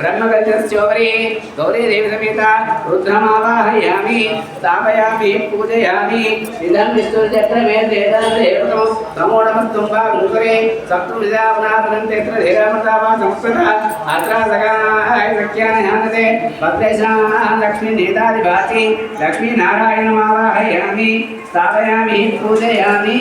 ब्रह्मगजस्योपरि गौरी देवी समेत रुद्रमावाहयामि स्थापयामि पूजयामि इदं विष्णुचक्रमे देवतादेवतो नमो नमस्तुम्बा मुखरे सप्तमिदावनापनन्तेत्र धीरामृतावा संस्कृता अत्र सगाय सख्यानहानते भद्रेशां लक्ष्मी नेतादिभाति लक्ष्मीनारायणमावाहयामि स्थापयामि पूजयामि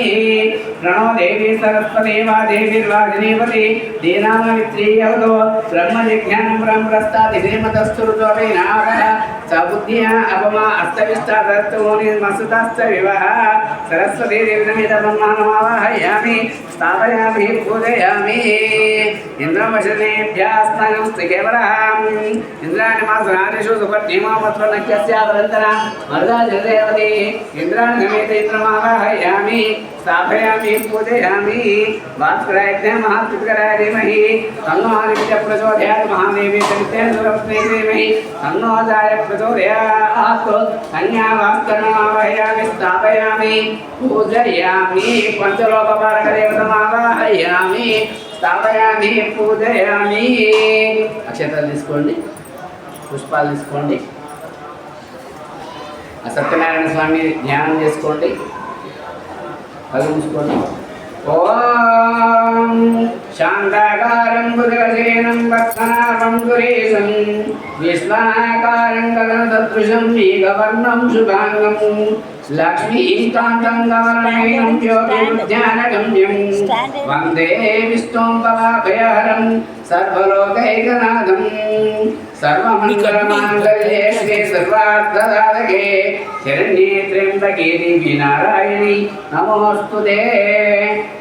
प्रणो देवी सरस्वती वा देवीर्वाजनीपति दीनामवित्रीयवतो ब्रह्मजिज्ञानं ब्रह्मप्रस्तादिधीमतस्तुरुत्वभिनावः सबुद्ध्या अपमा अस्तविष्टादस्तमोनिर्मसुताश्च विवः सरस्वती देवीसमेतब्रह्माणमावाहयामि स्थापयामि पूजयामि इन्द्रवशनेभ्यस्तं केवलम् इन्द्राणिमासनादिषु सुपत्नीमावत्वनक्यस्यावरन्तरा मरुदाजलदेवती इन्द्राणि इन्द्रमावाहयामि स्थापयामि पूजयामि वात्करायज्ञ महात्कृतकराय धीमहि तन्नो आदित्य प्रचोदयात् महादेवी सवित्रेण सुरपत्नी धीमहि तन्नो अजाय प्रचोदयात् कन्या वात्करमावाहयामि स्थापयामि पूजयामि पंचलोकपालकदेवतमावाहयामि स्थापयामि पूजयामि अक्षताలు తీసుకోండి పుష్పాలు తీసుకోండి సత్యనారాయణ స్వామి ధ్యానం చేసుకోండి కళ్ళు మూసుకోండి ఓం శాంతాకారం బుధగశయనం వక్తనాభం సురేశం విశ్వాకారం గగనసదృశం మేఘవర్ణం శుభాంగం లక్ష్మీకాంతం గమననయనం జ్యోతిర్జ్ఞానగమ్యం వందే విష్ణుం భవాభయహరం सर्वलोकैकनाथं सर्वमङ्गलमाङ्गल्ये श्री सर्वार्थसाधके शरण्ये त्र्यम्बके देवी नारायणी नमोऽस्तुते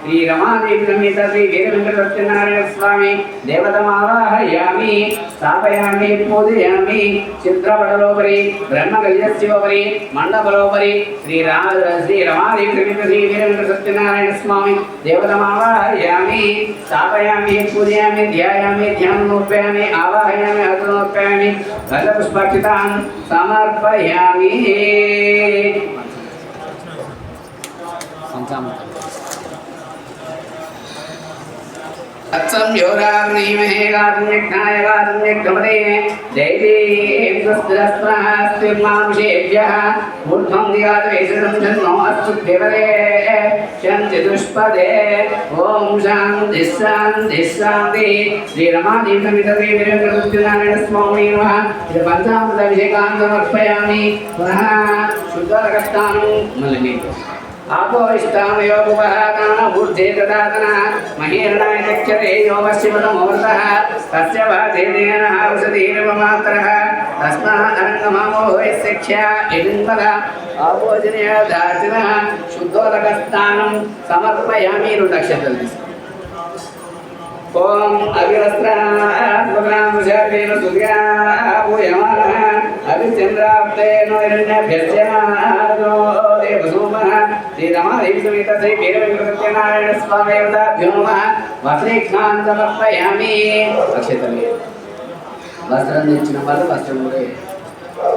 श्रीरमादेवी समेत श्री वीरवेङ्कटसत्यनारायण स्वामी देवतमावाहयामि स्थापयामि पूजयामि चित्रपटलोपरि ब्रह्मकलशस्योपरि मण्डपलोपरि श्रीरमादेवी समेत श्री वीरवेङ्कटसत्यनारायण स्वामी देवतमावाहयामि स्थापयामि पूजयामि ध्यानोपयामि आवाहयामि हस्तनोपयामि गन्धपुष्पाक्षतां समर्पयामि तत्सं योराग्निमहे गातुम्यज्ञाय गातुम्यज्ञपदे दैवीन्द्रस्त्रिमांशेभ्यः ऊर्ध्वं दिगातवेशनं जन्मो अस्तु देवते शन्तिदुष्पदे ॐ शान्ति शान्ति शान्ति श्रीरमादेवी समेत श्री वीरवेङ्कटसत्यनारायण स्वामी नमः पञ्चामृताभिषेकान् समर्पयामि पुनः शुद्धरकस्नानं मलिनीकरोमि आपोष्टामयोगुपहाकान ऊर्जे ददातना महीर्णाय चक्षते यो पश्चिमतमोऽवृतः तस्य वाचेनेन औषधीर्वमात्रः तस्मादरङ्गमामो वैशिक्ष्या इदिन्पद आपोजनीयदाचिनः शुद्धोदकस्नानं समर्पयामि रुदक्षतल् ओम अभिवस्त्रात्मकनामशर्वेण सूर्याभूयमानः अभिचन्द्राप्तेनो हिरण्यभ्यस्यमानो देवसोमः श्रीरमादेवी समेत श्री वीरवेङ्कटसत्यनारायण स्वामी देवताभ्यो नमः वस्त्रेक्षान् समर्पयामि अक्षतले वस्त्रं తెచ్చిన వాళ్ళు వస్త్రం కూడా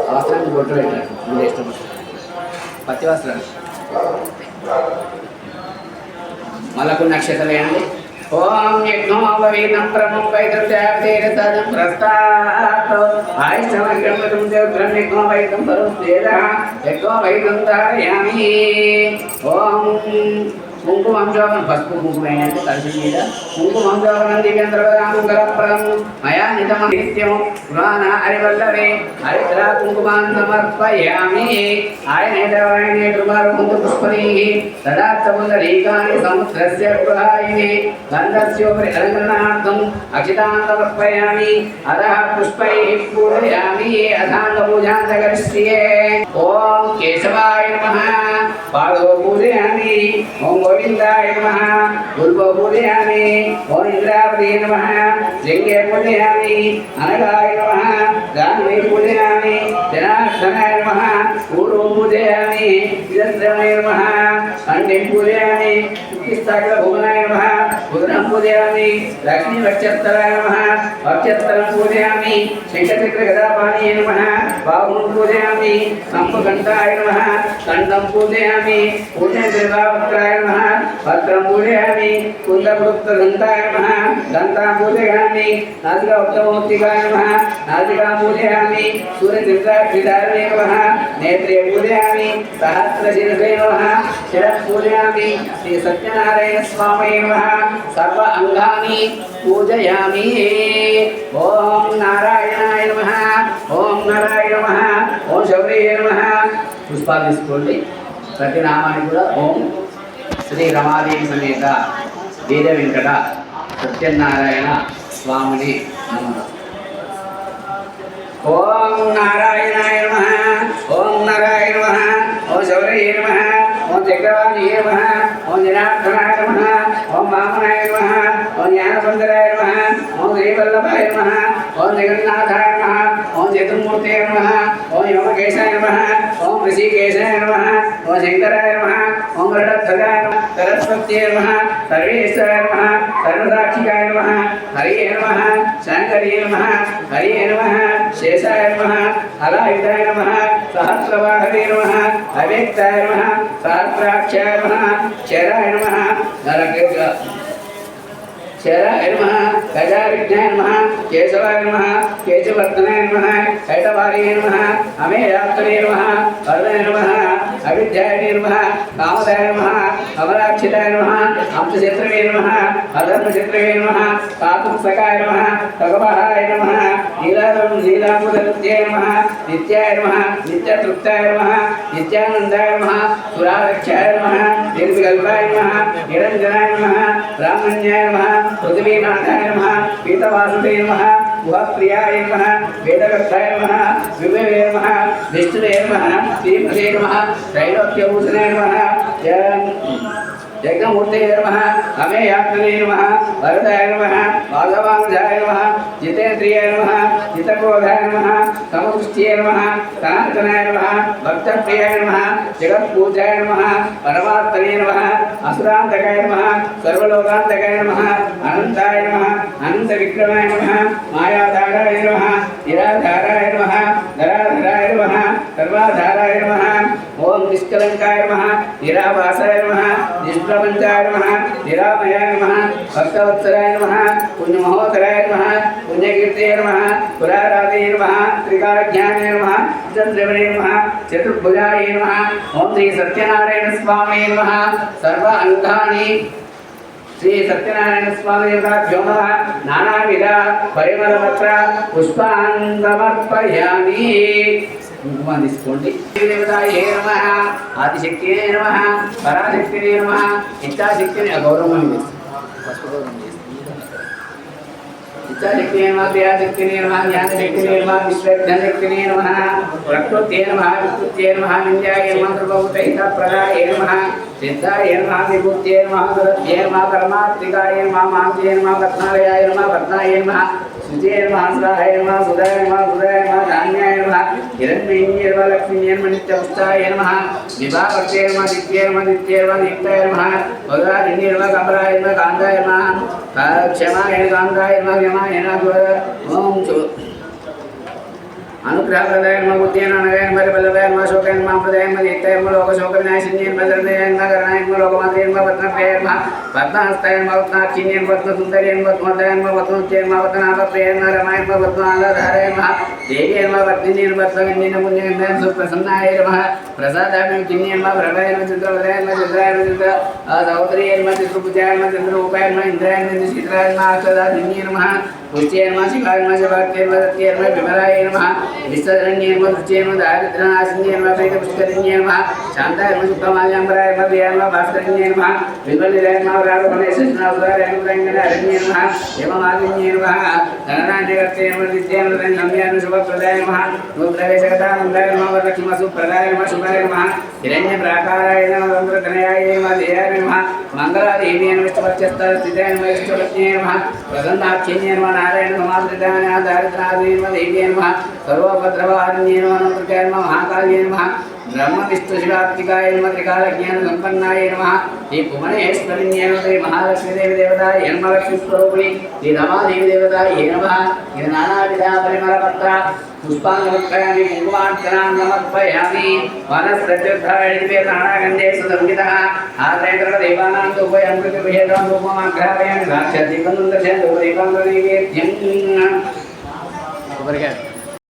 ఆ వస్త్రాన్ని బొట్టు పెట్టారు మీరు ఇష్టం పత్తి వస్త్రాలు మళ్ళీ కొన్ని అక్షతలు వేయండి ओम यज्ञो अववीनं प्रमं वैद्रत्याप्तेरतनं प्रस्तात् आयष्टमग्रमतं देवत्रं यज्ञो वैदं परुस्तेरः यज्ञो वैदं धारयामि ओम कुंकुमं जोपन पस्पु कुंकुमेन तर्जनीद कुंकुमं जोपनं दिव्यन्द्रवदामङ्गलप्रदं मया नितमं नित्यं पुराण हरिवल्लभे हरिद्रा कुंकुमान् समर्पयामि आयनेदवायने कृपारुहुन्तु पुष्पणीः तदात्तपुण्डरीकानि समुद्रस्य प्रहायिने गन्धस्योपरि अलङ्करणार्थम् अक्षतान् समर्पयामि अतः पुष्पैः पूजयामि अथाङ्गपूजां च करिष्ये ॐ केशवाय नमः पादो पूजयामि ॐ गोविन्दाय नमः गुरुवो पूजयामि ॐ इन्द्रावते नमः लिङ्गे पूजयामि अनगाय नमः गान्वे पूजयामि जनार्दनाय नमः ऊरो पूजयामि विदस्रवणे नमः अण्डे पूजयामि उत्तिष्ठाग्र भुवनाय नमः उदरं पूजयामि लक्ष्मी वक्षस्थलाय नमः वक्षस्थलं पूजयामि शङ्खचक्र गदापाणिये नमः बाहुं पूजयामि संपघण्टाय नमः कंठं पूजयामि पूजनदेवावक्त्राय नमः वक्त्रं पूजयामि कुन्दपुरुक्तदन्ताय नमः दन्तां पूजयामि नासिकावक्त्रमूर्तिकाय नमः नासिकां पूजयामि सूर्यचन्द्राक्षिधारणे नमः नेत्रे पूजयामि सहस्रशिरसे नमः शिरः पूजयामि श्री सत्यनारायण स्वामी नमः सर्व अंगानि पूजयामि ओम नारायणाय नमः ओम नारायण नमः ओम शौर्याय नमः पुष्पाలు తీసుకోండి ప్రతి నామానికి కూడా ఓం శ్రీ రమాదేవి సమేత వీర వెంకట సత్యనారాయణ స్వామిని నమః ओम नारायणाय नमः ओम नारायण नमः ओम शौर्याय नमः ओम चक्रवाणी नमः ओम जनार्दनाय नमः ओम वामनाय नमः ओम ज्ञानसुंदराय नमः ओम श्रीवल्लभाय नमः ओम जगन्नाथाय नमः ओम चतुर्मूर्तये नमः ओम योमकेशाय नमः ओम ऋषिकेशाय नमः ओम शंकराय नमः ओम गरुडध्वजाय नमः सरस्वत्यै नमः सर्वेश्वराय नमः सर्वसाक्षिकाय नमः हरिये नमः शंकर्ये नमः हरिये नमः शेषाय नमः हलायुधाय नमः सहस्रवाहवे नमः अव्यक्ताय नमः सहस्राक्षाय नमः क्षराय नमः शराय नमः गजाविघ्नाय नमः केशवाय नमः केशवर्धनाय नमः कैटवार्ये नमः अमेयात्रे नमः वरदाय नमः अविद्याय नमः कामदाय नमः अमराक्षिताय नमः अंशशत्रुवे नमः अधर्मशत्रुवे नमः काकुत्सकाय नमः भगवहाय नमः लीलामुदनृत्याय नमः नित्याय नमः नित्यतृप्ताय नमः नित्यानन्दाय नमः सुरारक्षाय नमः निर्विकल्पाय नमः निरञ्जनाय नमः ब्राह्मण्याय नमः पृथ्वीनाथाय नमः पीतवासुदेवाय नमः गुहप्रियाय नमः वेदकर्ताय नमः विभवे नमः विष्णुवे नमः श्रीमते नमः त्रैलोक्यभूषणाय नमः यज्ञमूर्ते नमः अमेयात्मने नमः वरदाय नमः वासवांशाय नमः जितेन्द्रियाय नमः जितक्रोधाय नमः समदृष्ट्ये नमः सनातनाय नमः भक्तप्रियाय नमः जगत्पूजाय नमः परमात्मने नमः असुरान्तकाय नमः सर्वलोकान्तकाय नमः अनन्ताय नमः अनन्तविक्रमाय नमः मायाधाराय नमः निराधाराय नमः धराधराय नमः सर्वाधाराय नमः ओम निष्कलंकाय नमः निराभासाय नमः निष्प्रपंचाय नमः निरामयाय नमः भक्तवत्सलाय नमः पुण्यमहोदराय नमः पुण्यकीर्तये नमः पुराराधये नमः त्रिकालज्ञाने नमः चंद्रवणे नमः चतुर्भुजाय नमः ओम श्री सत्यनारायण स्वामी नमः सर्व अंगानि श्री सत्यनारायण स्वामी देवताभ्यो नमः नानाविध परिमलपत्र पुष्पान् समर्पयामि कुंकुमा తీసుకోండి దేవతాయే నమః ఆదిశక్తియే నమః పరాశక్తియే నమః ఇచ్ఛాశక్తిని గౌరవం చేసి इच्छाशक्तिये नमः क्रियाशक्तिये नमः ज्ञानशक्तिये नमः विश्वज्ञानशक्तिये नमः प्रकृत्ये नमः विकृत्ये नमः नित्याय नमः सर्वभूतहितप्रदाय नमः सिद्धाय नमः विभूत्ये नमः सुरत्ये नमः परमात्मिकाय नमः मान्त्ये नमः रत्नालयाय नमः रत्नाय नमः सुजये नमः सुराय नमः सुदाय नमः सुदाय नमः धान्याय नमः हिरण्मयीये नमः लक्ष्मीये नमः नित्यपुष्टाय नमः विभावर्त्ये नमः नित्ये नमः नित्ये नमः नित्याय नमः वदारिण्ये नमः कमलाय नमः कान्ताय नमः क्षमाय कान्ताय नमः यमाय नमः ओम अनुग्रहप्रदाय नमः बुद्धिये नमः बलवय नमः शोकाय नमः प्रदाय नमः नित्याय नमः लोकशोकविनाशिन्ये नमः धर्मये नमः करणाय नमः लोकमात्रे नमः पद्मप्रियाय नमः पद्महस्ताय नमः पद्माक्षिण्ये नमः पद्मसुन्दर्ये नमः पद्मोदयाय नमः पद्मोच्चये नमः पद्मनाभप्रियाय नमः रमाय नमः पद्मालधाराय नमः देव्ये नमः पद्मिन्ये नमः पद्मगन्ये नमः पुण्यगन्धाय सुप्रसन्नाय नमः प्रसादाय नमः किन्ये नमः प्रभये नमः चन्द्रवदयाय नमः चन्द्राय नमः चन्द्र सौदर्ये नमः चित्रपूजाय नमः चन्द्ररूपाय नमः इन्द्राय नमः शीतलाय नमः अक्षदादिन्ये नमः पुष्टे नमः शिवाय नमः शिवात्ये नमः सत्ये नमः विमलाय नमः विश्वधरण्ये नमः रुचे नमः दारिद्र्यनाशिन्ये नमः वेदपुष्करिण्ये नमः शान्ताय नमः शुक्लमाल्याम्बराय नमः प्रियाय नमः भास्करिण्ये नमः बिल्वलिलाय नमः राघवनेश्वराय नमः अरण्ये नमः हेममालिन्ये नमः धननान्यकर्ते नमः नित्ये नमः नम्याय नमः शुभप्रदाय नमः नूप्रवेशकथानन्दाय नमः वरलक्ष्मीसुप्रदाय नमः शुभाय नमः हिरण्यप्राकाराय नमः तन्त्रतनयाय नमः देयाय नमः मङ्गलादेव्ये नमः विष्णुपत्यस्थिताय नमः विष्णुपत्न्ये नमः प्रसन्नाक्षिण्ये नमः नारायण समाश्रिताय नमः दारिद्र्याय नमः देव्ये नमः सर्वोपद्रवहारिण्ये नमः नमः महाकाल्ये नमः ब्रह्म विष्णु शिवात्मिकाय नमः त्रिकालज्ञान संपन्नाय नमः श्री भुवनेश्वरिण्ये नमः श्री महालक्ष्मी देवी देवताय नमः लक्ष्मी स्वरूपिणी श्री रमादेवी देवताय नमः ये नानाविध परिमलपत्र पुष्पांगमुत्पयामि कुङ्कुमार्चनां समर्पयामि वनस्पत्युत्थायित्वेनागन्धे सुसंहितः आत्रयकर्मदेवानां धूपयं कृतिविहेदं धूपमाग्रापयामि साक्षात् दीपं दर्शयन् धूपदीपं नैवेद्यम्